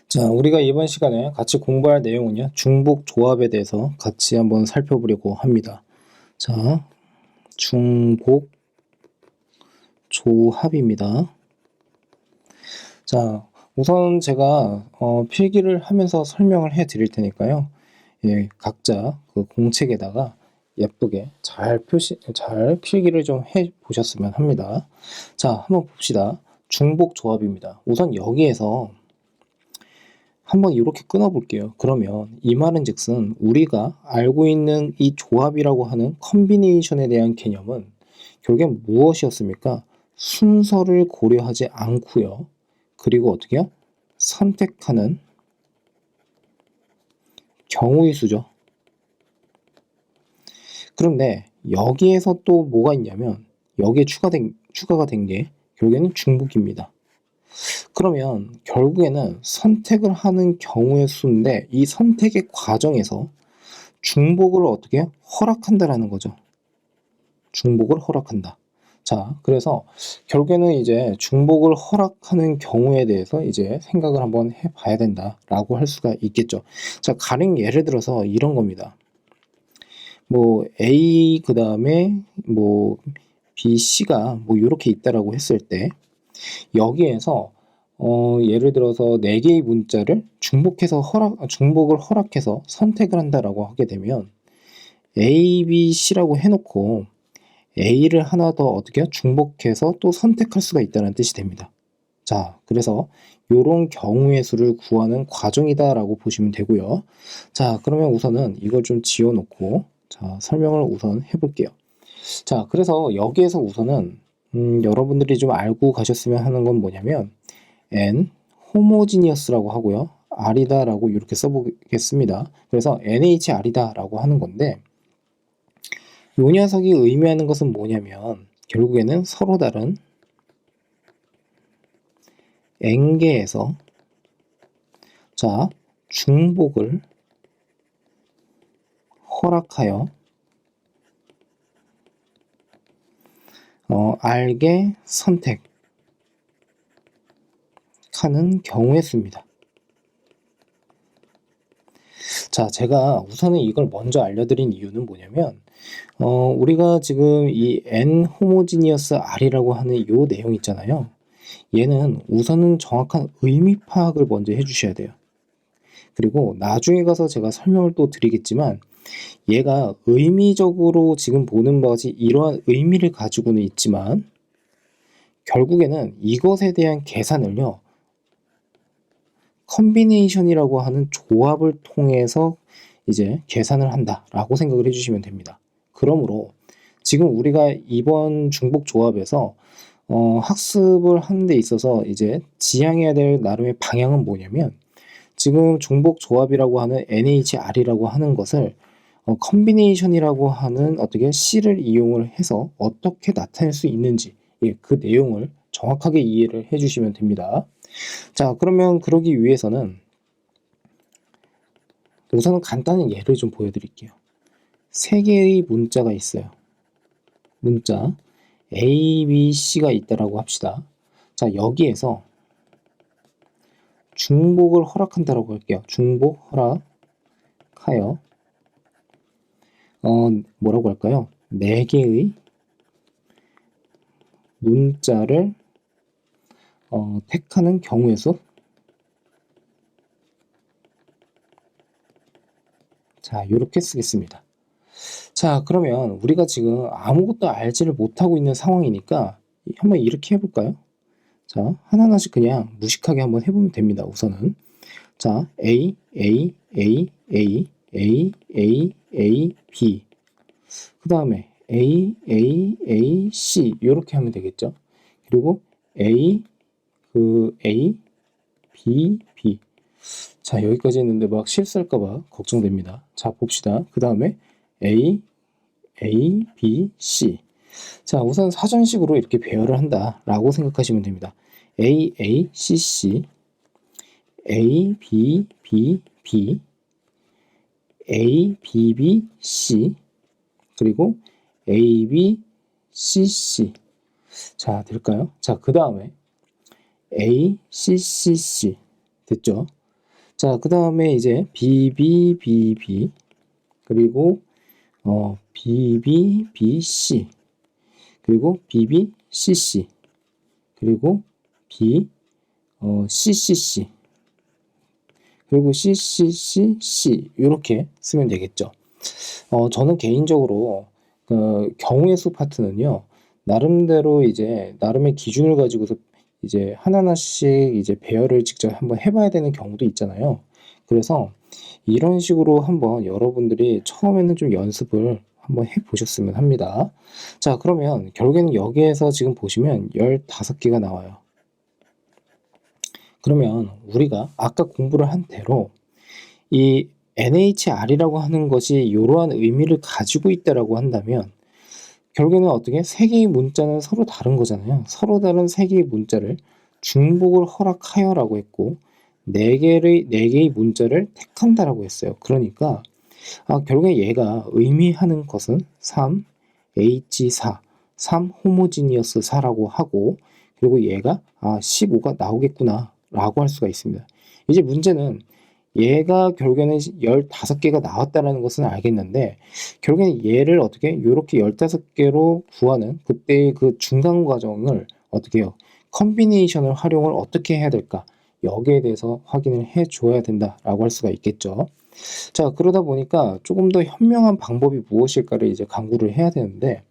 자, 우리가 이번 시간에 같이 공부할 내용은요, 중복 조합에 대해서 같이 한번 살펴보려고 합니다. 자, 중복 조합입니다. 자, 우선 제가 필기를 하면서 설명을 해 드릴 테니까요. 예, 각자 그 공책에다가 예쁘게 잘 필기를 좀 해 보셨으면 합니다. 자, 한번 봅시다. 중복 조합입니다. 우선 여기에서 한번 이렇게 끊어볼게요. 그러면 이 말은즉슨 우리가 알고 있는 이 조합이라고 하는 컨비네이션에 대한 개념은 결국엔 무엇이었습니까? 순서를 고려하지 않고요. 그리고 어떻게 해요? 선택하는 경우의 수죠. 그런데 여기에서 또 뭐가 있냐면 여기에 추가가 된 게 결국에는 중복입니다. 그러면 결국에는 선택을 하는 경우의 수인데 이 선택의 과정에서 중복을 어떻게 허락한다라는 거죠. 중복을 허락한다. 자, 그래서 결국에는 이제 중복을 허락하는 경우에 대해서 이제 생각을 한번 해봐야 된다라고 할 수가 있겠죠. 자, 가령 예를 들어서 이런 겁니다. 뭐 A 그 다음에 뭐 B, C가 뭐 이렇게 있다라고 했을 때 여기에서 예를 들어서 4개의 문자를 중복을 허락해서 선택을 한다라고 하게 되면 A, B, C라고 해놓고 A를 하나 더 어떻게 중복해서 또 선택할 수가 있다는 뜻이 됩니다. 자, 그래서 이런 경우의 수를 구하는 과정이다라고 보시면 되고요. 자, 그러면 우선은 이걸 좀 지워놓고 자, 설명을 우선 해볼게요. 자, 그래서 여기에서 우선은 여러분들이 좀 알고 가셨으면 하는 건 뭐냐면 N 호모지니어스라고 하고요. R이다라고 이렇게 써보겠습니다. 그래서 NHR이다라고 하는 건데 이 녀석이 의미하는 것은 뭐냐면 결국에는 서로 다른 N개에서 자 중복을 허락하여 R개 선택하는 경우의 수입니다. 자, 제가 우선은 이걸 먼저 알려드린 이유는 뭐냐면 우리가 지금 이 N 호모지니어스 R이라고 하는 이 내용 있잖아요. 얘는 우선은 정확한 의미 파악을 먼저 해주셔야 돼요. 그리고 나중에 가서 제가 설명을 또 드리겠지만 얘가 의미적으로 지금 보는 바같이 이러한 의미를 가지고는 있지만 결국에는 이것에 대한 계산을요. 컨비네이션이라고 하는 조합을 통해서 이제 계산을 한다라고 생각을 해주시면 됩니다. 그러므로 지금 우리가 이번 중복 조합에서 학습을 하는 데 있어서 이제 지향해야 될 나름의 방향은 뭐냐면 지금 중복 조합이라고 하는 NHR이라고 하는 것을 컨비네이션이라고 하는 어떻게 C를 이용을 해서 어떻게 나타낼 수 있는지 그 내용을 정확하게 이해를 해주시면 됩니다. 자, 그러면 그러기 위해서는 우선은 간단한 예를 좀 보여드릴게요. 3개의 문자가 있어요. 문자 A, B, C가 있다라고 합시다. 자, 여기에서 중복을 허락한다라고 할게요. 중복 허락하여 뭐라고 할까요? 4개의 문자를 택하는 경우의 수. 자, 이렇게 쓰겠습니다. 자, 그러면 우리가 지금 아무것도 알지를 못하고 있는 상황이니까 한번 이렇게 해볼까요? 자, 하나하나씩 그냥 무식하게 한번 해보면 됩니다. 우선은 자, A, A, A, A, A, A, A, B 그 다음에 A, A, A, C 이렇게 하면 되겠죠. 그리고 A, A, B, B 자, 여기까지 했는데 막 실수할까봐 걱정됩니다. 자, 봅시다. 그 다음에 A, B, C 자, 우선 사전식으로 이렇게 배열을 한다라고 생각하시면 됩니다. A, A, C, C A, B, B, B A, B, B, C 그리고 A, B, C, C 자, 될까요? 자, 그 다음에 A, C, C, C. 됐죠? 자, 그 다음에 이제 B, B, B, B. 그리고 B, B, B, C. 그리고 B, B, C, C. 그리고 B, C, C, C. 그리고 C, C, C, C. 이렇게 쓰면 되겠죠. 저는 개인적으로 그 경우의 수 파트는요, 나름대로 이제 나름의 기준을 가지고서 이제 하나하나씩 이제 배열을 직접 한번 해봐야 되는 경우도 있잖아요. 그래서 이런 식으로 한번 여러분들이 처음에는 좀 연습을 한번 해보셨으면 합니다. 자, 그러면 결국에는 여기에서 지금 보시면 15개가 나와요. 그러면 우리가 아까 공부를 한 대로 이 NHR이라고 하는 것이 이러한 의미를 가지고 있다라고 한다면 결국에는 어떻게 세 개의 문자는 서로 다른 거잖아요. 서로 다른 세 개의 문자를 중복을 허락하여라고 했고 네 개의 문자를 택한다라고 했어요. 그러니까 결국에 얘가 의미하는 것은 3, H4, 3 호모지니어스 4라고 하고 그리고 얘가 15가 나오겠구나 라고 할 수가 있습니다. 이제 문제는 얘가 결국에는 15개가 나왔다는 것은 알겠는데 결국에는 얘를 어떻게 이렇게 15개로 구하는 그때의 그 중간 과정을 어떻게 해요? 컨비네이션을 활용을 어떻게 해야 될까? 여기에 대해서 확인을 해 줘야 된다라고 할 수가 있겠죠. 자, 그러다 보니까 조금 더 현명한 방법이 무엇일까를 이제 강구를 해야 되는데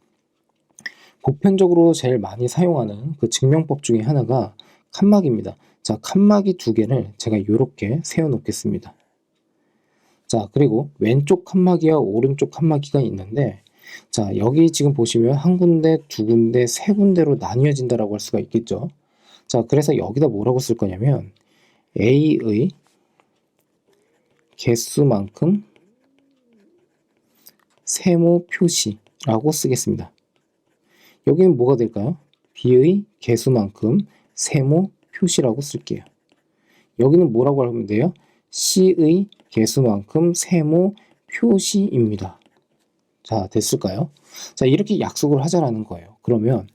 보편적으로 제일 많이 사용하는 그 증명법 중에 하나가 칸막이입니다. 자, 칸막이 두 개를 제가 이렇게 세워 놓겠습니다. 자, 그리고 왼쪽 칸막이와 오른쪽 칸막이가 있는데 자, 여기 지금 보시면 한 군데, 두 군데, 세 군데로 나뉘어진다라고 할 수가 있겠죠. 자, 그래서 여기다 뭐라고 쓸 거냐면 A의 개수만큼 세모 표시라고 쓰겠습니다. 여기는 뭐가 될까요? B의 개수만큼 세모 표시라고 쓸게요. 여기는 뭐라고 하면 돼요? C의 개수만큼 세모 표시입니다. 자, 됐을까요? 자, 이렇게 약속을 하자라는 거예요. 그러면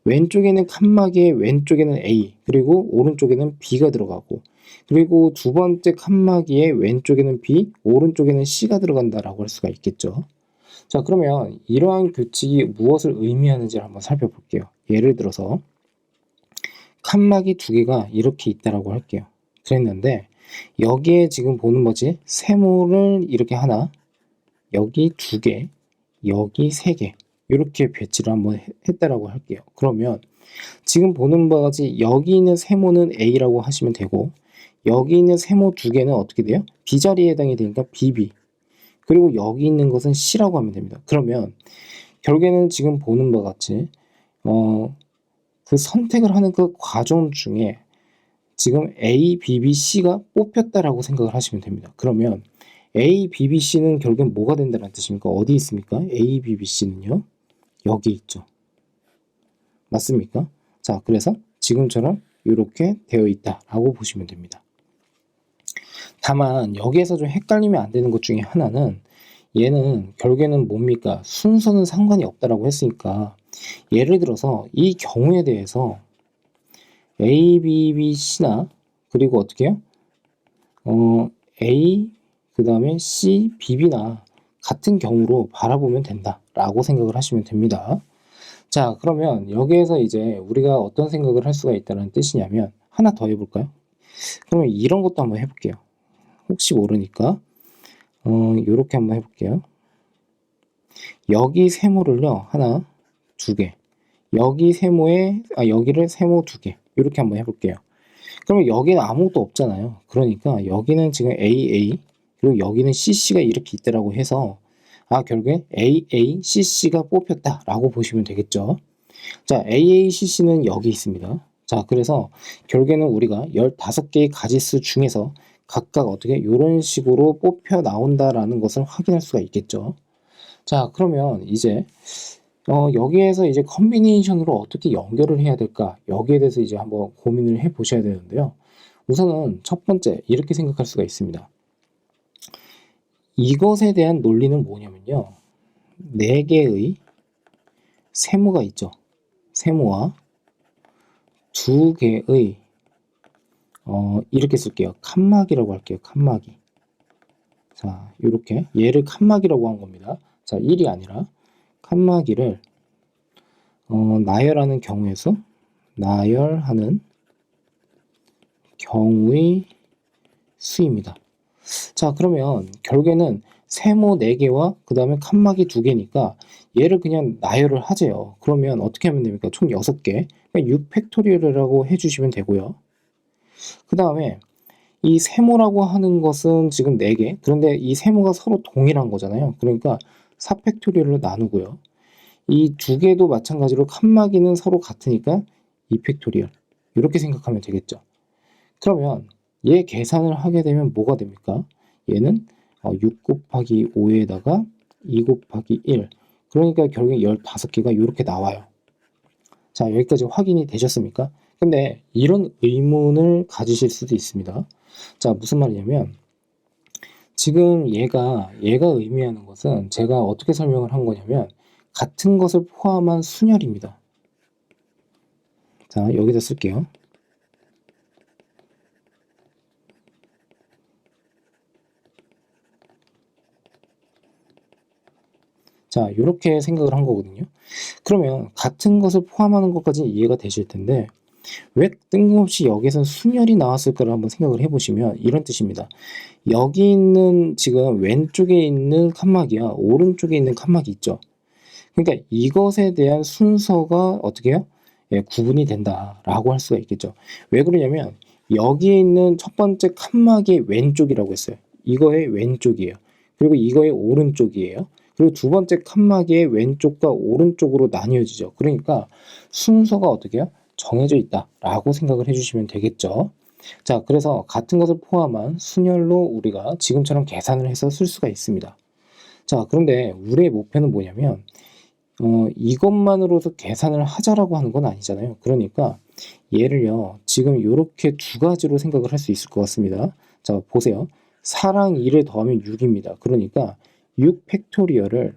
왼쪽에는 칸막이에 왼쪽에는 A, 그리고 오른쪽에는 B가 들어가고 그리고 두 번째 칸막이에 왼쪽에는 B, 오른쪽에는 C가 들어간다라고 할 수가 있겠죠. 자, 그러면 이러한 규칙이 무엇을 의미하는지를 한번 살펴볼게요. 예를 들어서 칸막이 두 개가 이렇게 있다라고 할게요. 그랬는데 여기에 지금 보는 거지 세모를 이렇게 하나, 여기 두 개, 여기 세 개 이렇게 배치를 한번 했다라고 할게요. 그러면 지금 보는 바와 같이 여기 있는 세모는 A라고 하시면 되고 여기 있는 세모 두 개는 어떻게 돼요? B 자리에 해당이 되니까 BB 그리고 여기 있는 것은 C라고 하면 됩니다. 그러면 결국에는 지금 보는 바와 같이 그 선택을 하는 그 과정 중에 지금 A, B, B, C가 뽑혔다라고 생각을 하시면 됩니다. 그러면 A, B, B, C는 결국엔 뭐가 된다는 뜻입니까? 어디 있습니까? A, B, B, C는요? 여기 있죠. 맞습니까? 자, 그래서 지금처럼 이렇게 되어 있다라고 보시면 됩니다. 다만 여기에서 좀 헷갈리면 안 되는 것 중에 하나는 얘는 결국에는 뭡니까? 순서는 상관이 없다라고 했으니까 예를 들어서 이 경우에 대해서 A, B, B, C나 그리고 어떻게 해요? A 그 다음에 C, B, B나 같은 경우로 바라보면 된다라고 생각을 하시면 됩니다. 자, 그러면 여기에서 이제 우리가 어떤 생각을 할 수가 있다는 뜻이냐면 하나 더 해볼까요? 그러면 이런 것도 한번 해볼게요. 혹시 모르니까 요렇게 한번 해볼게요. 여기 세모를요 하나, 두 개, 여기 세모에 여기를 세모 두 개 이렇게 한번 해볼게요. 그러면 여기는 아무것도 없잖아요. 그러니까 여기는 지금 AA 그리고 여기는 CC가 이렇게 있다라고 해서 결국에 AACC가 뽑혔다라고 보시면 되겠죠. 자, AACC는 여기 있습니다. 자, 그래서 결국에는 우리가 15개의 가지수 중에서 각각 어떻게 이런 식으로 뽑혀 나온다라는 것을 확인할 수가 있겠죠. 자, 그러면 이제 여기에서 이제 컨비네이션으로 어떻게 연결을 해야 될까? 여기에 대해서 이제 한번 고민을 해 보셔야 되는데요. 우선은 첫 번째 이렇게 생각할 수가 있습니다. 이것에 대한 논리는 뭐냐면요. 4개의 세모가 있죠. 세모와 두 개의 이렇게 쓸게요. 칸막이라고 할게요. 칸막이. 자, 이렇게 얘를 칸막이라고 한 겁니다. 자, 1이 아니라 칸막이를 나열하는 경우에서 나열하는 경우의 수입니다. 자, 그러면 결국에는 세모 4개와 그 다음에 칸막이 2개니까 얘를 그냥 나열을 하재요. 그러면 어떻게 하면 됩니까? 총 6개. 그러니까 6팩토리얼이라고 해주시면 되고요. 그 다음에 이 세모라고 하는 것은 지금 4개. 그런데 이 세모가 서로 동일한 거잖아요. 그러니까 4팩토리얼로 나누고요. 이 2개도 마찬가지로 칸막이는 서로 같으니까 2팩토리얼. 이렇게 생각하면 되겠죠. 그러면 얘 계산을 하게 되면 뭐가 됩니까? 얘는 6 곱하기 5에다가 2 곱하기 1. 그러니까 결국에 15개가 이렇게 나와요. 자, 여기까지 확인이 되셨습니까? 근데 이런 의문을 가지실 수도 있습니다. 자, 무슨 말이냐면 지금 얘가 의미하는 것은 제가 어떻게 설명을 한 거냐면 같은 것을 포함한 순열입니다. 자, 여기다 쓸게요. 자, 이렇게 생각을 한 거거든요. 그러면 같은 것을 포함하는 것까지는 이해가 되실 텐데 왜 뜬금없이 여기에서 순열이 나왔을까를 한번 생각을 해보시면 이런 뜻입니다. 여기 있는 지금 왼쪽에 있는 칸막이와 오른쪽에 있는 칸막이 있죠. 그러니까 이것에 대한 순서가 어떻게 해요? 예, 구분이 된다라고 할 수가 있겠죠. 왜 그러냐면 여기에 있는 첫 번째 칸막이의 왼쪽이라고 했어요. 이거의 왼쪽이에요. 그리고 이거의 오른쪽이에요. 그리고 두 번째 칸막이의 왼쪽과 오른쪽으로 나뉘어지죠. 그러니까 순서가 어떻게 해요? 정해져 있다라고 생각을 해주시면 되겠죠. 자, 그래서 같은 것을 포함한 순열로 우리가 지금처럼 계산을 해서 쓸 수가 있습니다. 자, 그런데 우리의 목표는 뭐냐면 이것만으로도 계산을 하자라고 하는 건 아니잖아요. 그러니까 얘를요, 지금 이렇게 두 가지로 생각을 할 수 있을 것 같습니다. 자, 보세요. 4랑 2를 더하면 6입니다. 그러니까 6 팩토리얼을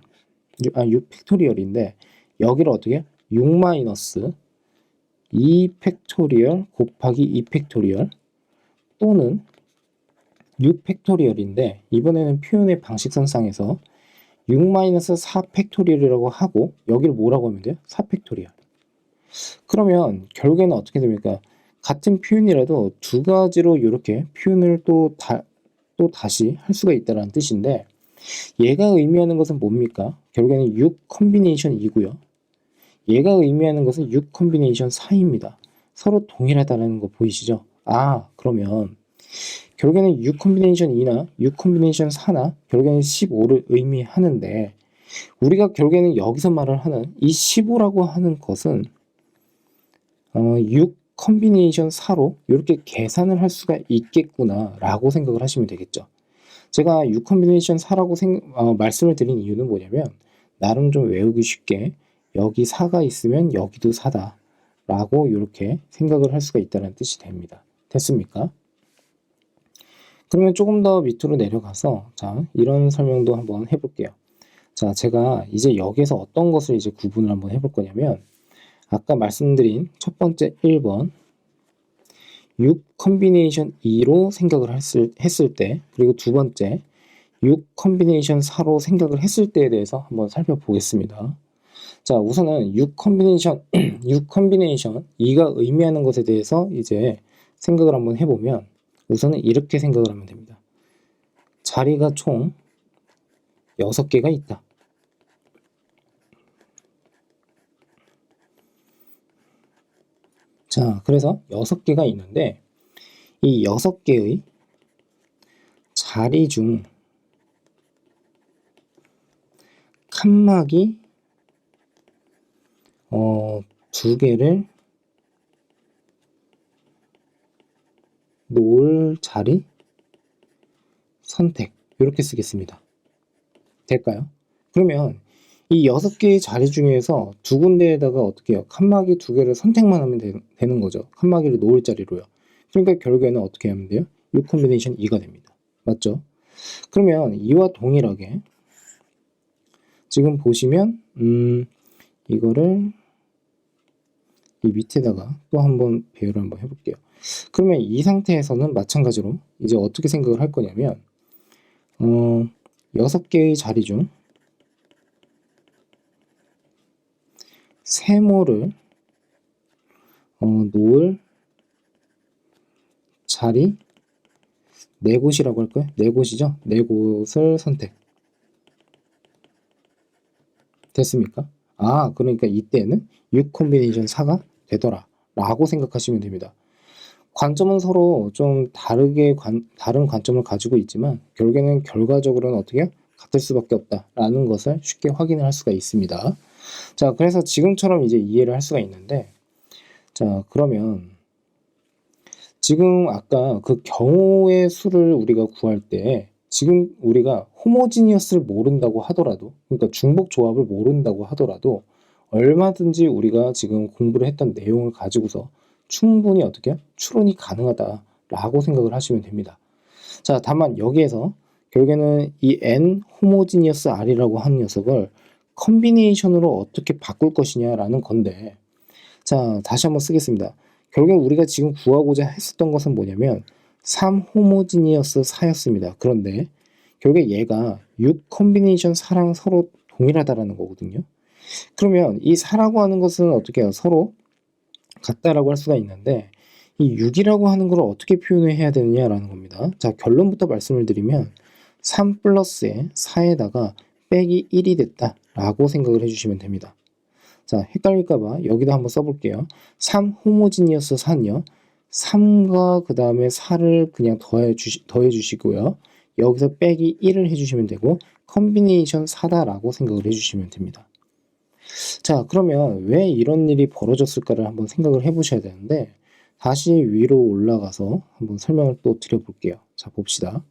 6 팩토리얼인데 여기를 어떻게 6 마이너스 2 팩토리얼 곱하기 2 팩토리얼 또는 6 팩토리얼인데 이번에는 표현의 방식선상에서 6-4 팩토리얼이라고 하고 여기를 뭐라고 하면 돼요? 4 팩토리얼. 그러면 결국에는 어떻게 됩니까? 같은 표현이라도 두 가지로 이렇게 표현을 또 다시 할 수가 있다는 뜻인데 얘가 의미하는 것은 뭡니까? 결국에는 6 컨비네이션 2고요. 얘가 의미하는 것은 6 컨비네이션 4입니다. 서로 동일하다는 거 보이시죠? 아, 그러면 결국에는 6 컨비네이션 2나 6 컨비네이션 4나 결국에는 15를 의미하는데 우리가 결국에는 여기서 말을 하는 이 15라고 하는 것은 6 컨비네이션 4로 이렇게 계산을 할 수가 있겠구나 라고 생각을 하시면 되겠죠. 제가 6 컨비네이션 4라고 말씀을 드린 이유는 뭐냐면 나름 좀 외우기 쉽게 여기 4가 있으면 여기도 4다 라고 이렇게 생각을 할 수가 있다는 뜻이 됩니다. 됐습니까? 그러면 조금 더 밑으로 내려가서 자, 이런 설명도 한번 해볼게요. 자, 제가 이제 여기에서 어떤 것을 이제 구분을 한번 해볼 거냐면 아까 말씀드린 첫 번째 1번 6 컨비네이션 2로 생각을 했을 때 그리고 두 번째 6 컨비네이션 4로 생각을 했을 때에 대해서 한번 살펴보겠습니다. 자, 우선은 6 컨비네이션 6 컨비네이션 2가 의미하는 것에 대해서 이제 생각을 한번 해보면 우선은 이렇게 생각을 하면 됩니다. 자리가 총 6개가 있다. 자, 그래서 6개가 있는데 이 6개의 자리 중 칸막이 2개를 놓을 자리 선택 이렇게 쓰겠습니다. 될까요? 그러면 이 6개의 자리 중에서 두 군데에다가 어떻게 해요? 칸막이 2개를 선택만 하면 되는 거죠. 칸막이를 놓을 자리로요. 그러니까 결국에는 어떻게 하면 돼요? 6 컨비네이션 2가 됩니다. 맞죠? 그러면 이와 동일하게 지금 보시면 이거를 이 밑에다가 또 한번 배열을 한번 해볼게요. 그러면 이 상태에서는 마찬가지로 이제 어떻게 생각을 할 거냐면 6개의 자리 중 세모를 놓을 자리 4곳이라고 할까요? 4곳이죠? 4곳을 선택. 됐습니까? 그러니까 이때는 6 콤비네이션 4가 되더라 라고 생각하시면 됩니다. 관점은 서로 좀 다른 관점을 가지고 있지만 결국에는 결과적으로는 어떻게 같을 수밖에 없다라는 것을 쉽게 확인을 할 수가 있습니다. 자, 그래서 지금처럼 이제 이해를 할 수가 있는데, 자, 그러면 지금 아까 그 경우의 수를 우리가 구할 때 지금 우리가 호모지니어스를 모른다고 하더라도, 그러니까 중복 조합을 모른다고 하더라도 얼마든지 우리가 지금 공부를 했던 내용을 가지고서 충분히 어떻게 추론이 가능하다라고 생각을 하시면 됩니다. 자, 다만 여기에서 결국에는 이 n 호모지니어스 r이라고 하는 녀석을 컨비네이션으로 어떻게 바꿀 것이냐라는 건데, 자, 다시 한번 쓰겠습니다. 결국 우리가 지금 구하고자 했었던 것은 뭐냐면 3 호모지니어스 4였습니다. 그런데 결국에 얘가 6 컨비네이션 4랑 서로 동일하다라는 거거든요. 그러면 이 4라고 하는 것은 어떻게 해요? 서로 같다라고 할 수가 있는데 이 6이라고 하는 걸 어떻게 표현을 해야 되느냐라는 겁니다. 자, 결론부터 말씀을 드리면 3 플러스에 4에다가 빼기 1이 됐다라고 생각을 해주시면 됩니다. 자, 헷갈릴까봐 여기다 한번 써볼게요. 3 호모지니어스 4는요. 3과 그 다음에 4를 그냥 더해주시고요. 여기서 빼기 1을 해주시면 되고 컨비네이션 4다라고 생각을 해주시면 됩니다. 자, 그러면 왜 이런 일이 벌어졌을까를 한번 생각을 해보셔야 되는데 다시 위로 올라가서 한번 설명을 또 드려볼게요. 자, 봅시다.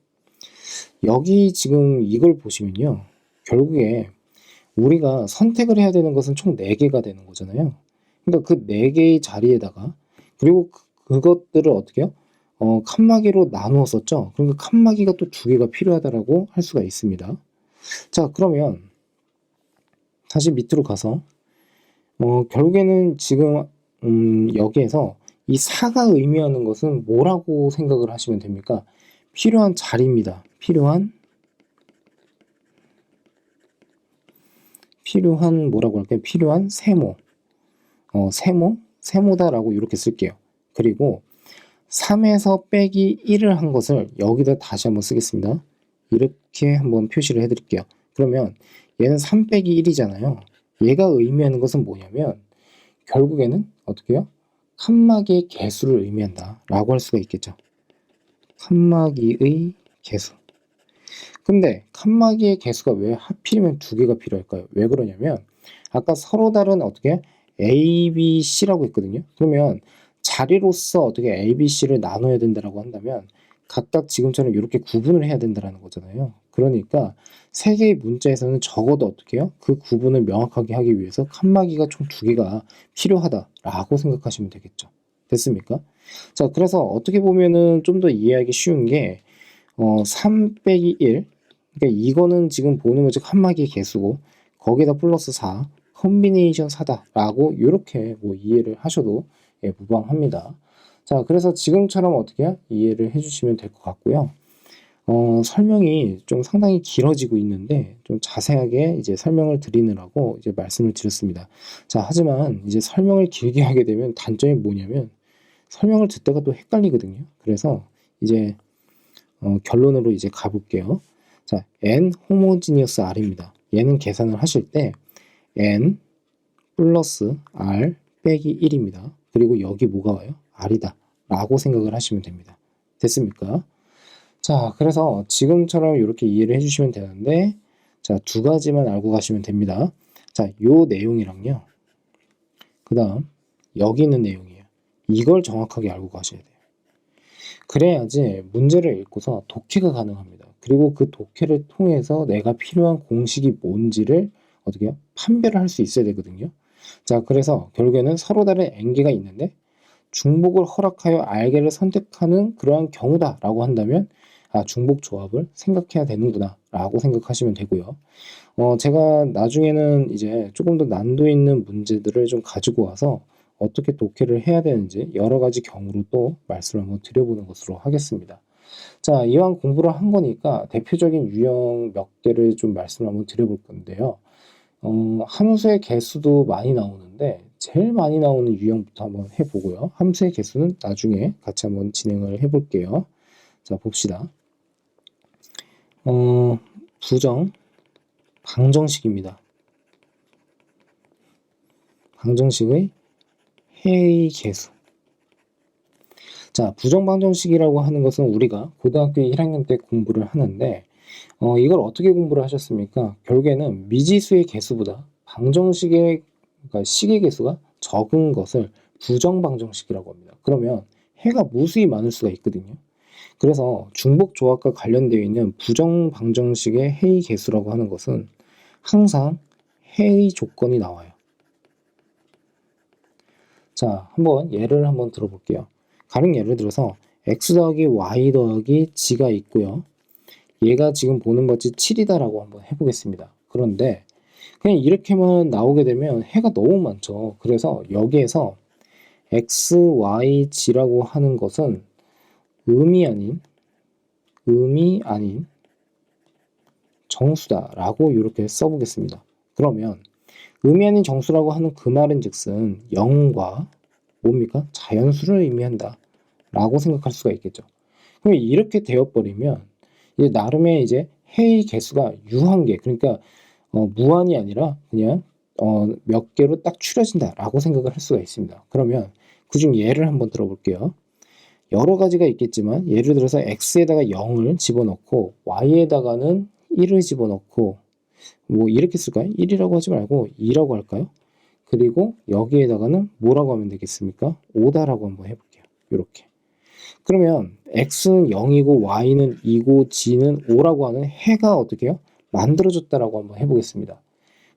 여기 지금 이걸 보시면요. 결국에 우리가 선택을 해야 되는 것은 총 4개가 되는 거잖아요. 그러니까 그 4개의 자리에다가 그리고 그것들을 어떻게 해요? 칸막이로 나누었었죠. 그러니까 칸막이가 또 2개가 필요하다라고 할 수가 있습니다. 자, 그러면 다시 밑으로 가서 결국에는 지금 여기에서 이 4가 의미하는 것은 뭐라고 생각을 하시면 됩니까? 필요한 자리입니다. 필요한 뭐라고 할까요? 필요한 세모. 세모다라고 이렇게 쓸게요. 그리고 3에서 빼기 1을 한 것을 여기다 다시 한번 쓰겠습니다. 이렇게 한번 표시를 해드릴게요. 그러면 얘는 3 빼기 1이잖아요. 얘가 의미하는 것은 뭐냐면 결국에는 어떻게 해요? 칸막이의 개수를 의미한다 라고 할 수가 있겠죠. 칸막이의 개수. 근데 칸막이의 개수가 왜 하필이면 2개가 필요할까요? 왜 그러냐면 아까 서로 다른 어떻게 A, B, C라고 했거든요. 그러면 자리로서 어떻게 A, B, C를 나눠야 된다라고 한다면 각각 지금처럼 이렇게 구분을 해야 된다는 거잖아요. 그러니까 3개의 문자에서는 적어도 어떻게 해요? 그 구분을 명확하게 하기 위해서 칸막이가 총 2개가 필요하다라고 생각하시면 되겠죠. 됐습니까? 자, 그래서 어떻게 보면은 좀 더 이해하기 쉬운 게 3 빼기 1, 그러니까 이거는 지금 보는 거지 칸막이 개수고 거기다 플러스 4 컨비네이션 4다라고 이렇게 뭐 이해를 하셔도 무방합니다. 자, 그래서 지금처럼 어떻게 이해를 해주시면 될 것 같고요. 설명이 좀 상당히 길어지고 있는데 좀 자세하게 이제 설명을 드리느라고 이제 말씀을 드렸습니다. 자, 하지만 이제 설명을 길게 하게 되면 단점이 뭐냐면 설명을 듣다가 또 헷갈리거든요. 그래서 이제 결론으로 이제 가볼게요. 자, n 호모지니어스 r입니다. 얘는 계산을 하실 때 n 플러스 r 빼기 1입니다. 그리고 여기 뭐가 와요? r이다 라고 생각을 하시면 됩니다. 됐습니까? 자, 그래서 지금처럼 이렇게 이해를 해주시면 되는데 자, 2가지만 알고 가시면 됩니다. 자, 요 내용이랑요. 그 다음 여기 있는 내용이에요. 이걸 정확하게 알고 가셔야 돼요. 그래야지 문제를 읽고서 독해가 가능합니다. 그리고 그 독해를 통해서 내가 필요한 공식이 뭔지를 어떻게 해요? 판별을 할 수 있어야 되거든요. 자, 그래서 결국에는 서로 다른 n개가 있는데 중복을 허락하여 r개를 선택하는 그러한 경우다라고 한다면 중복 조합을 생각해야 되는구나 라고 생각하시면 되고요. 제가 나중에는 이제 조금 더 난도 있는 문제들을 좀 가지고 와서 어떻게 독해를 해야 되는지 여러 가지 경우로 또 말씀을 한번 드려보는 것으로 하겠습니다. 자, 이왕 공부를 한 거니까 대표적인 유형 몇 개를 좀 말씀을 한번 드려볼 건데요. 함수의 개수도 많이 나오는데 제일 많이 나오는 유형부터 한번 해보고요. 함수의 개수는 나중에 같이 한번 진행을 해볼게요. 자, 봅시다. 부정 방정식입니다. 방정식의 해의 개수. 자, 부정방정식이라고 하는 것은 우리가 고등학교 1학년 때 공부를 하는데 이걸 어떻게 공부를 하셨습니까? 결국에는 미지수의 개수보다 방정식의 그러니까 식의 개수가 적은 것을 부정방정식이라고 합니다. 그러면 해가 무수히 많을 수가 있거든요. 그래서 중복조합과 관련되어 있는 부정방정식의 해의 개수라고 하는 것은 항상 해의 조건이 나와요. 자, 한번 예를 한번 들어볼게요. 가령 예를 들어서 x 더하기 y 더하기 g가 있고요. 얘가 지금 보는 것이 7이다라고 한번 해보겠습니다. 그런데 그냥 이렇게만 나오게 되면 해가 너무 많죠. 그래서 여기에서 x, y, g라고 하는 것은 음이 아닌 정수다라고 이렇게 써보겠습니다. 그러면 음이 아닌 정수라고 하는 그 말은 즉슨 0과 뭡니까? 자연수를 의미한다 라고 생각할 수가 있겠죠. 그럼 이렇게 되어버리면 이제 나름의 이제 해의 개수가 유한계, 그러니까 무한이 아니라 그냥 몇 개로 딱 추려진다 라고 생각을 할 수가 있습니다. 그러면 그중 예를 한번 들어볼게요. 여러 가지가 있겠지만 예를 들어서 x에다가 0을 집어넣고 y에다가는 1을 집어넣고 뭐 이렇게 쓸까요? 1이라고 하지 말고 2라고 할까요? 그리고 여기에다가는 뭐라고 하면 되겠습니까? 5다라고 한번 해볼게요. 이렇게. 그러면 x는 0이고 y는 2고 g는 5라고 하는 해가 어떻게 해요? 만들어졌다라고 한번 해보겠습니다.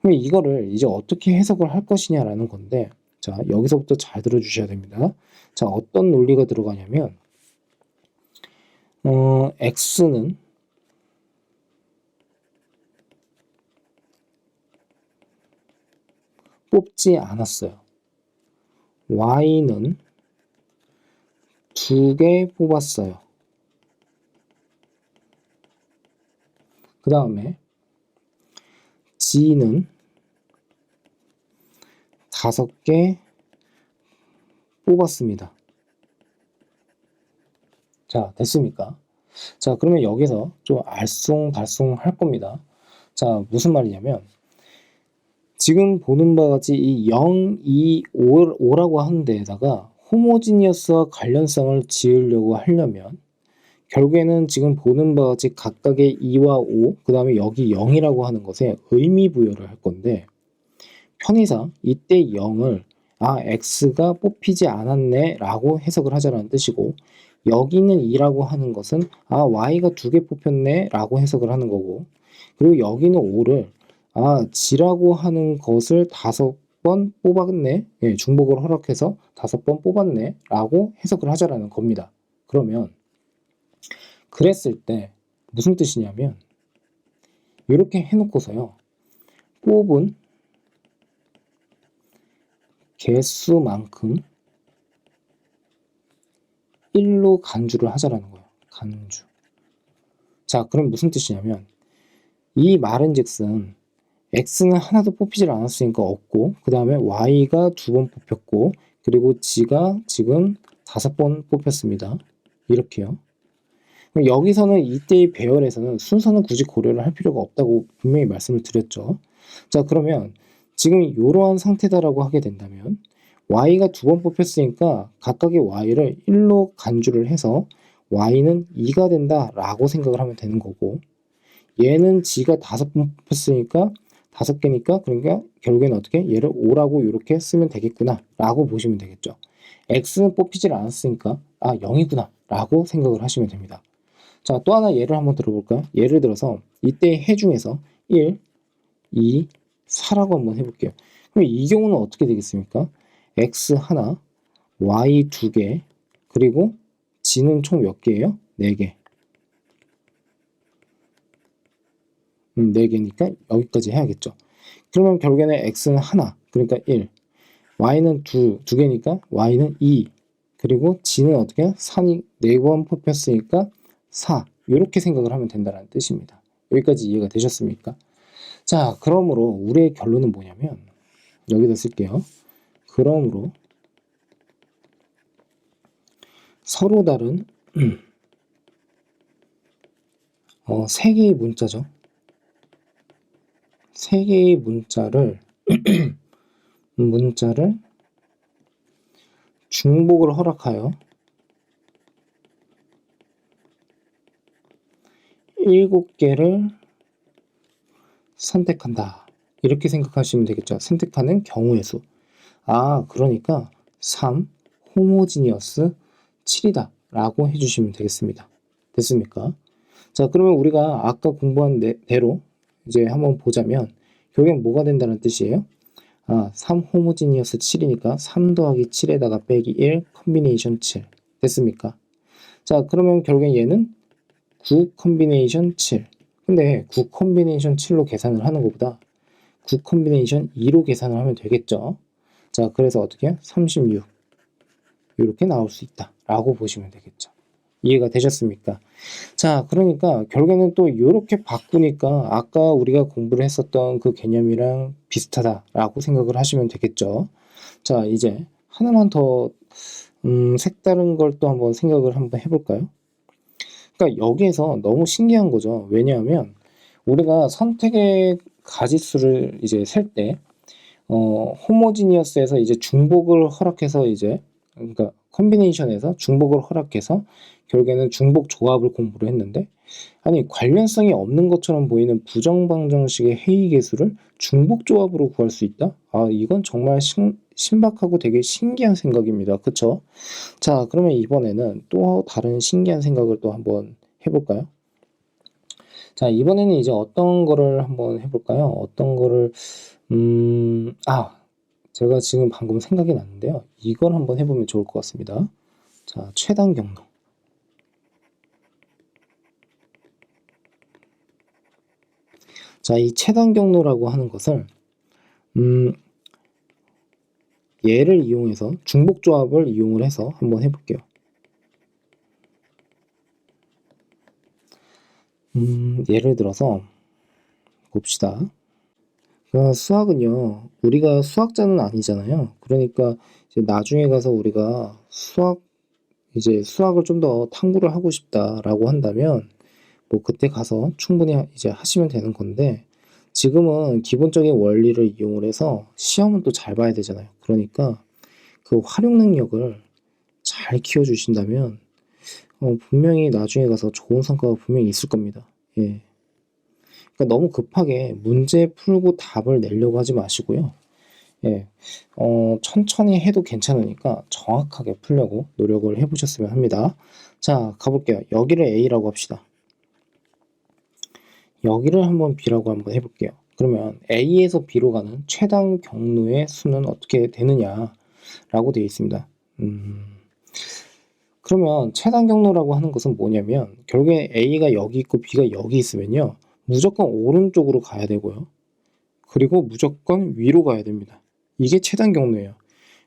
그럼 이거를 이제 어떻게 해석을 할 것이냐라는 건데, 자, 여기서부터 잘 들어주셔야 됩니다. 자, 어떤 논리가 들어가냐면 x는 뽑지 않았어요. y는 2개 뽑았어요. 그 다음에 g는 5개 뽑았습니다. 자, 됐습니까? 자, 그러면 여기서 좀 알쏭달쏭 할 겁니다. 자, 무슨 말이냐면 지금 보는 바와 같이 이 0, 2, 5라고 하는 데에다가 호모지니어스와 관련성을 지으려고 하려면 결국에는 지금 보는 바와 같이 각각의 2와 5, 그 다음에 여기 0이라고 하는 것에 의미 부여를 할 건데 편의상 이때 0을 x가 뽑히지 않았네 라고 해석을 하자는 뜻이고 여기는 2라고 하는 것은 y가 2개 뽑혔네 라고 해석을 하는 거고 그리고 여기는 5를 g라고 하는 것을 5번 뽑았네, 예, 중복을 허락해서 5번 뽑았네 라고 해석을 하자라는 겁니다. 그러면 그랬을 때 무슨 뜻이냐면 이렇게 해놓고서요 뽑은 개수만큼 1로 간주를 하자라는 거예요. 간주. 자, 그럼 무슨 뜻이냐면 이 말은 즉슨 x는 하나도 뽑히질 않았으니까 없고 그 다음에 y가 2번 뽑혔고 그리고 g가 지금 5번 뽑혔습니다. 이렇게요. 여기서는 이때의 배열에서는 순서는 굳이 고려를 할 필요가 없다고 분명히 말씀을 드렸죠. 자, 그러면 지금 이러한 상태다라고 하게 된다면 y가 2번 뽑혔으니까 각각의 y를 1로 간주를 해서 y는 2가 된다라고 생각을 하면 되는 거고 얘는 g가 5번 뽑혔으니까 5개니까 그러니까 결국에는 어떻게 얘를 5라고 이렇게 쓰면 되겠구나 라고 보시면 되겠죠. x는 뽑히질 않았으니까 0이구나 라고 생각을 하시면 됩니다. 자, 또 하나 예를 한번 들어볼까요? 예를 들어서 이때의 해 중에서 1, 2, 4라고 한번 해볼게요. 그럼 이 경우는 어떻게 되겠습니까? x 하나, y 2개, 그리고 g는 총 몇 개예요? 4개. 4개니까 여기까지 해야겠죠. 그러면 결국에는 x는 하나, 그러니까 1, y는 두 개니까 y는 2. 그리고 g는 어떻게? 산이 4번 뽑혔으니까 4. 이렇게 생각을 하면 된다는 뜻입니다. 여기까지 이해가 되셨습니까? 자, 그러므로 우리의 결론은 뭐냐면 여기다 쓸게요. 그러므로 서로 다른 세 개의 문자죠. 세 개의 문자를 중복을 허락하여 7개를 선택한다. 이렇게 생각하시면 되겠죠. 선택하는 경우의 수. 그러니까 3 호모지니어스 7이다 라고 해주시면 되겠습니다. 됐습니까? 자, 그러면 우리가 아까 공부한 대로 이제 한번 보자면 결국엔 뭐가 된다는 뜻이에요? 3 호모지니어스 7이니까 3 더하기 7에다가 빼기 1 컨비네이션 7 됐습니까? 자, 그러면 결국엔 얘는 9 컨비네이션 7. 근데 9 컨비네이션 7로 계산을 하는 것보다 9 컨비네이션 2로 계산을 하면 되겠죠. 자, 그래서 어떻게 해요? 36 이렇게 나올 수 있다 라고 보시면 되겠죠. 이해가 되셨습니까? 자, 그러니까 결국에는 또 이렇게 바꾸니까 아까 우리가 공부를 했었던 그 개념이랑 비슷하다라고 생각을 하시면 되겠죠. 자, 이제 하나만 더 색다른 걸 또 한번 생각을 한번 해볼까요? 그러니까 여기에서 너무 신기한 거죠. 왜냐하면 우리가 선택의 가지수를 이제 셀 때 호모지니어스에서 이제 중복을 허락해서 이제 그러니까 컨비네이션에서 중복을 허락해서 결국에는 중복 조합을 공부를 했는데 아니 관련성이 없는 것처럼 보이는 부정방정식의 해이계수를 중복 조합으로 구할 수 있다? 이건 정말 신박하고 되게 신기한 생각입니다. 그쵸? 자, 그러면 이번에는 또 다른 신기한 생각을 또 한번 해볼까요? 자, 이번에는 이제 어떤 거를 한번 해볼까요? 어떤 거를 제가 지금 방금 생각이 났는데요. 이걸 한번 해보면 좋을 것 같습니다. 자, 최단 경로. 자, 이 최단 경로라고 하는 것을 얘를 이용해서 중복 조합을 이용을 해서 한번 해볼게요. 예를 들어서 봅시다. 수학은요, 우리가 수학자는 아니잖아요. 그러니까 이제 나중에 가서 우리가 수학을 좀 더 탐구를 하고 싶다라고 한다면 뭐 그때 가서 충분히 이제 하시면 되는 건데 지금은 기본적인 원리를 이용을 해서 시험은 또 잘 봐야 되잖아요. 그러니까 그 활용 능력을 잘 키워주신다면 분명히 나중에 가서 좋은 성과가 분명히 있을 겁니다. 예. 그러니까 너무 급하게 문제 풀고 답을 내려고 하지 마시고요. 예. 천천히 해도 괜찮으니까 정확하게 풀려고 노력을 해보셨으면 합니다. 자, 가볼게요. 여기를 A라고 합시다. 여기를 한번 B라고 한번 해볼게요. 그러면 A에서 B로 가는 최단 경로의 수는 어떻게 되느냐라고 되어 있습니다. 그러면 최단 경로라고 하는 것은 뭐냐면 결국에 A가 여기 있고 B가 여기 있으면요. 무조건 오른쪽으로 가야 되고요. 그리고 무조건 위로 가야 됩니다. 이게 최단 경로예요.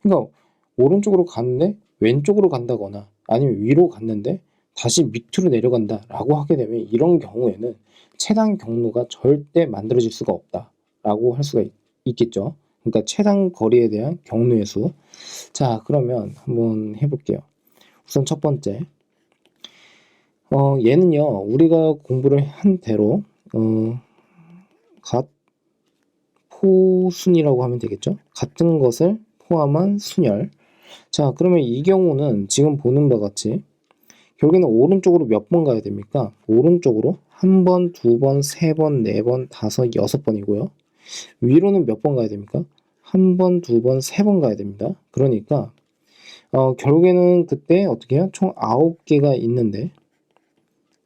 그러니까 오른쪽으로 갔는데 왼쪽으로 간다거나 아니면 위로 갔는데 다시 밑으로 내려간다 라고 하게 되면 이런 경우에는 최단 경로가 절대 만들어질 수가 없다 라고 할 수가 있겠죠. 그러니까 최단 거리에 대한 경로의 수. 자, 그러면 한번 해볼게요. 우선 첫 번째 얘는요 우리가 공부를 한 대로 포순이라고 하면 되겠죠. 같은 것을 포함한 순열. 자, 그러면 이 경우는 지금 보는 바와 같이 결국에는 오른쪽으로 몇 번 가야 됩니까? 오른쪽으로 한 번, 두 번, 세 번, 네 번, 다섯, 여섯 번이고요. 위로는 몇 번 가야 됩니까? 한 번, 두 번, 세 번 가야 됩니다. 그러니까 결국에는 그때 어떻게 해요? 총 9개가 있는데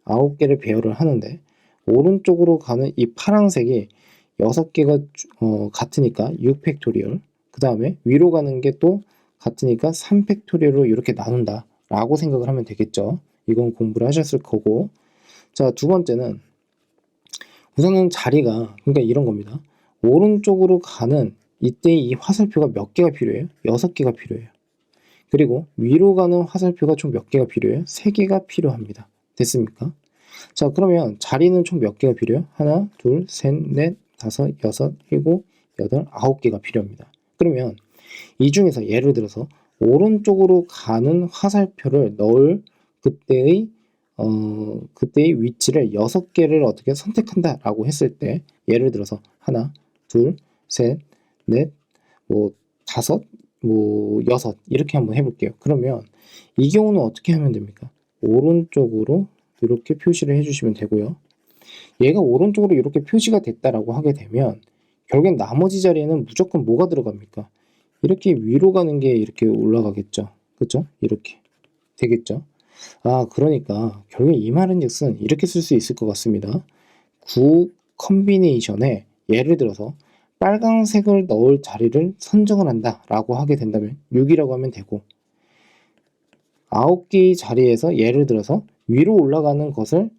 9개를 배열을 하는데 오른쪽으로 가는 이 파란색이 6개가 같으니까 6팩토리얼 그 다음에 위로 가는 게 또 같으니까 3팩토리얼로 이렇게 나눈다 라고 생각을 하면 되겠죠. 이건 공부를 하셨을 거고 자, 두 번째는 우선은 자리가 그러니까 이런 겁니다. 오른쪽으로 가는 이때 이 화살표가 몇 개가 필요해요? 6개가 필요해요. 그리고 위로 가는 화살표가 총 몇 개가 필요해요? 3개가 필요합니다. 됐습니까? 자, 그러면 자리는 총 몇 개가 필요해요? 하나, 둘, 셋, 넷, 다섯, 여섯, 일곱, 여덟, 9개가 필요합니다. 그러면 이 중에서 예를 들어서 오른쪽으로 가는 화살표를 넣을 그때의 위치를 6개를 어떻게 선택한다라고 했을 때, 예를 들어서 하나, 둘, 셋, 넷, 뭐 다섯, 뭐 여섯, 이렇게 한번 해볼게요. 그러면 이 경우는 어떻게 하면 됩니까? 오른쪽으로 이렇게 표시를 해주시면 되고요. 얘가 오른쪽으로 이렇게 표시가 됐다라고 하게 되면 결국엔 나머지 자리에는 무조건 뭐가 들어갑니까? 이렇게 위로 가는 게 이렇게 올라가겠죠. 그렇죠? 이렇게 되겠죠. 아, 그러니까 결국 이 말은즉슨 이렇게 쓸 수 있을 것 같습니다. 9 컨비네이션에 예를 들어서 빨강색을 넣을 자리를 선정을 한다라고 하게 된다면 6이라고 하면 되고, 9개의 자리에서 예를 들어서 위로 올라가는 것을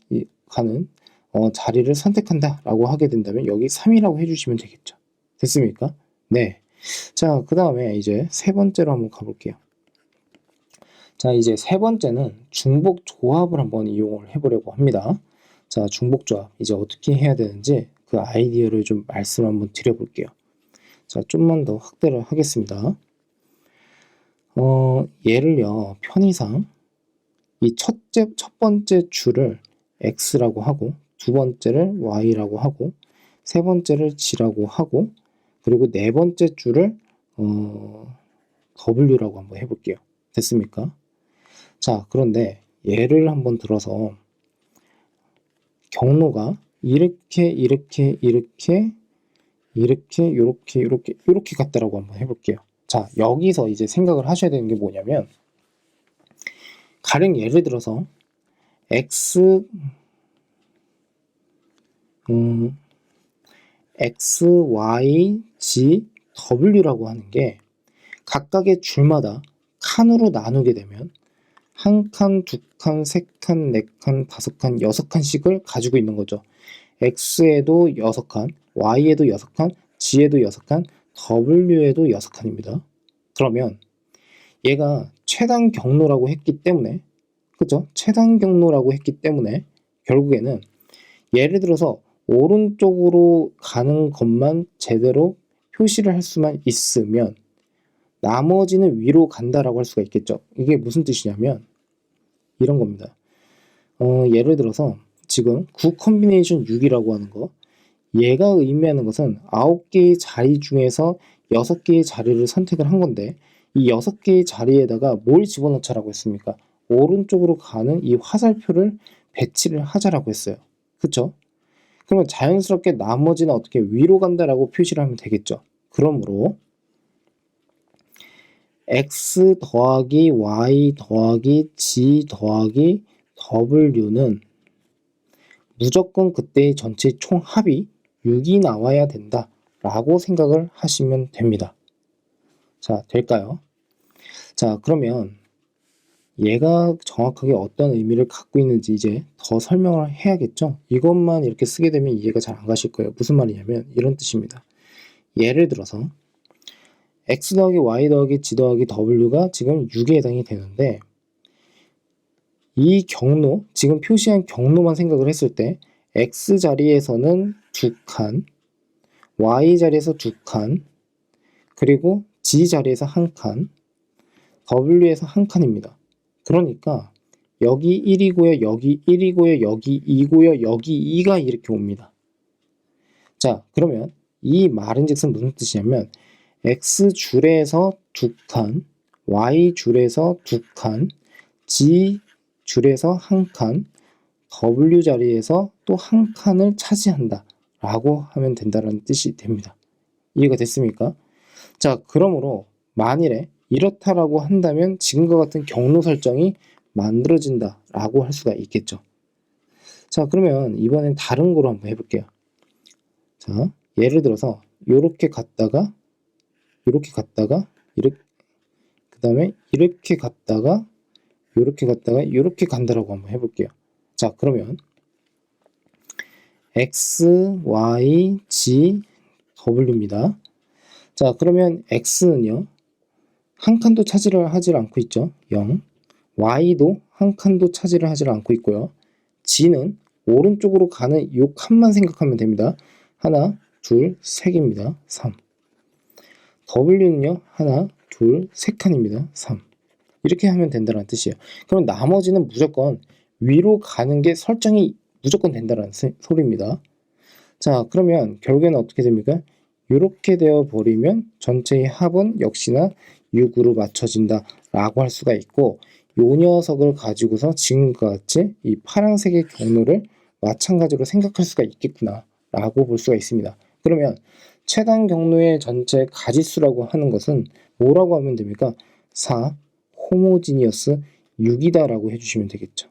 가는 자리를 선택한다라고 하게 된다면 여기 3이라고 해주시면 되겠죠. 됐습니까? 네. 자, 그 다음에 이제 세 번째로 한번 가볼게요. 자, 이제 세 번째는 중복 조합을 한번 이용을 해보려고 합니다. 자, 중복 조합 이제 어떻게 해야 되는지 그 아이디어를 좀 말씀 한번 드려볼게요. 자, 좀만 더 확대를 하겠습니다. 얘를요, 편의상 이 첫 번째 줄을 x라고 하고, 두 번째를 y라고 하고, 세 번째를 g라고 하고, 그리고 네 번째 줄을 w라고 한번 해볼게요. 됐습니까? 자, 그런데 예를 한번 들어서 경로가 이렇게 갔다라고 한번 해볼게요. 자, 여기서 이제 생각을 하셔야 되는 게 뭐냐면, 가령 예를 들어서 x, y, g, w라고 하는 게 각각의 줄마다 칸으로 나누게 되면 한 칸, 두 칸, 세 칸, 네 칸, 다섯 칸, 여섯 칸씩을 가지고 있는 거죠. x에도 6칸, y에도 6칸, g에도 6칸, w에도 6칸입니다. 그러면 얘가 최단 경로라고 했기 때문에, 그죠? 최단 경로라고 했기 때문에 결국에는 예를 들어서 오른쪽으로 가는 것만 제대로 표시를 할 수만 있으면 나머지는 위로 간다라고 할 수가 있겠죠. 이게 무슨 뜻이냐면 이런 겁니다. 예를 들어서 지금 9 컨비네이션 6이라고 하는 거, 얘가 의미하는 것은 9개의 자리 중에서 6개의 자리를 선택을 한 건데, 이 6개의 자리에다가 뭘 집어넣자라고 했습니까? 오른쪽으로 가는 이 화살표를 배치를 하자라고 했어요. 그쵸? 그러면 자연스럽게 나머지는 어떻게 위로 간다라고 표시를 하면 되겠죠. 그러므로 x 더하기 y 더하기 g 더하기 w는 무조건 그때의 전체 총합이 6이 나와야 된다 라고 생각을 하시면 됩니다. 자, 될까요? 자, 그러면 얘가 정확하게 어떤 의미를 갖고 있는지 이제 더 설명을 해야겠죠. 이것만 이렇게 쓰게 되면 이해가 잘 안 가실 거예요. 무슨 말이냐면 이런 뜻입니다. 예를 들어서 x 더하기 y 더하기 g 더하기 w가 지금 6에 해당이 되는데, 이 경로, 지금 표시한 경로만 생각을 했을 때 x 자리에서는 2칸, y 자리에서 2칸, 그리고 g 자리에서 1칸, w에서 1칸입니다. 그러니까 여기 1이고요, 여기 1이고요, 여기 2고요, 여기 2가 이렇게 옵니다. 자, 그러면 이 말은즉슨 무슨 뜻이냐면 x줄에서 2칸, y줄에서 2칸, g줄에서 1칸, w 자리에서 또 1칸을 차지한다 라고 하면 된다는 뜻이 됩니다. 이해가 됐습니까? 자, 그러므로 만일에 이렇다라고 한다면 지금과 같은 경로 설정이 만들어진다 라고 할 수가 있겠죠. 자, 그러면 이번엔 다른 거로 한번 해볼게요. 자, 예를 들어서 이렇게 갔다가 이렇게 그 다음에 이렇게 갔다가 이렇게 간다라고 한번 해볼게요. 자, 그러면 x, y, g, w입니다. 자, 그러면 x는요. 한 칸도 차지를 하질 않고 있죠. 0. y도 한 칸도 차지를 하질 않고 있고요. g는 오른쪽으로 가는 이 칸만 생각하면 됩니다. 하나, 둘, 세 개입니다. 3. w는요. 하나, 둘, 세 칸입니다. 3. 이렇게 하면 된다는 뜻이에요. 그럼 나머지는 무조건 위로 가는 게 설정이 무조건 된다는 소리입니다. 자, 그러면 결국에는 어떻게 됩니까? 이렇게 되어 버리면 전체의 합은 역시나 6으로 맞춰진다 라고 할 수가 있고, 요 녀석을 가지고서 지금과 같이 이 파란색의 경로를 마찬가지로 생각할 수가 있겠구나 라고 볼 수가 있습니다. 그러면 최단 경로의 전체 가지수라고 하는 것은 뭐라고 하면 됩니까? 4 호모지니어스 6이다 라고 해주시면 되겠죠.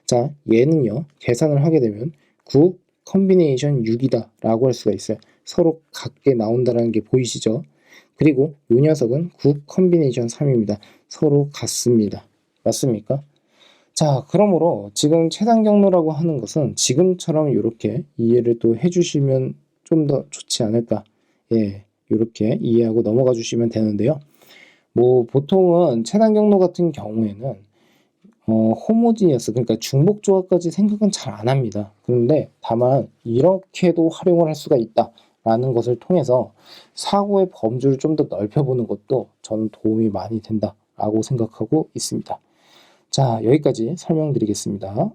자, 얘는요 계산을 하게 되면 9 컨비네이션 6이다 라고 할 수가 있어요. 서로 같게 나온다는 게 보이시죠? 그리고 이 녀석은 9 컨비네이션 3입니다. 서로 같습니다. 맞습니까? 자, 그러므로 지금 최단 경로라고 하는 것은 지금처럼 이렇게 이해를 또 해주시면 좀 더 좋지 않을까. 예, 이렇게 이해하고 넘어가 주시면 되는데요. 뭐 보통은 최단 경로 같은 경우에는 호모지니어스, 그러니까 중복 조합까지 생각은 잘 안 합니다. 그런데 다만 이렇게도 활용을 할 수가 있다라는 것을 통해서 사고의 범주를 좀 더 넓혀보는 것도 저는 도움이 많이 된다라고 생각하고 있습니다. 자, 여기까지 설명드리겠습니다.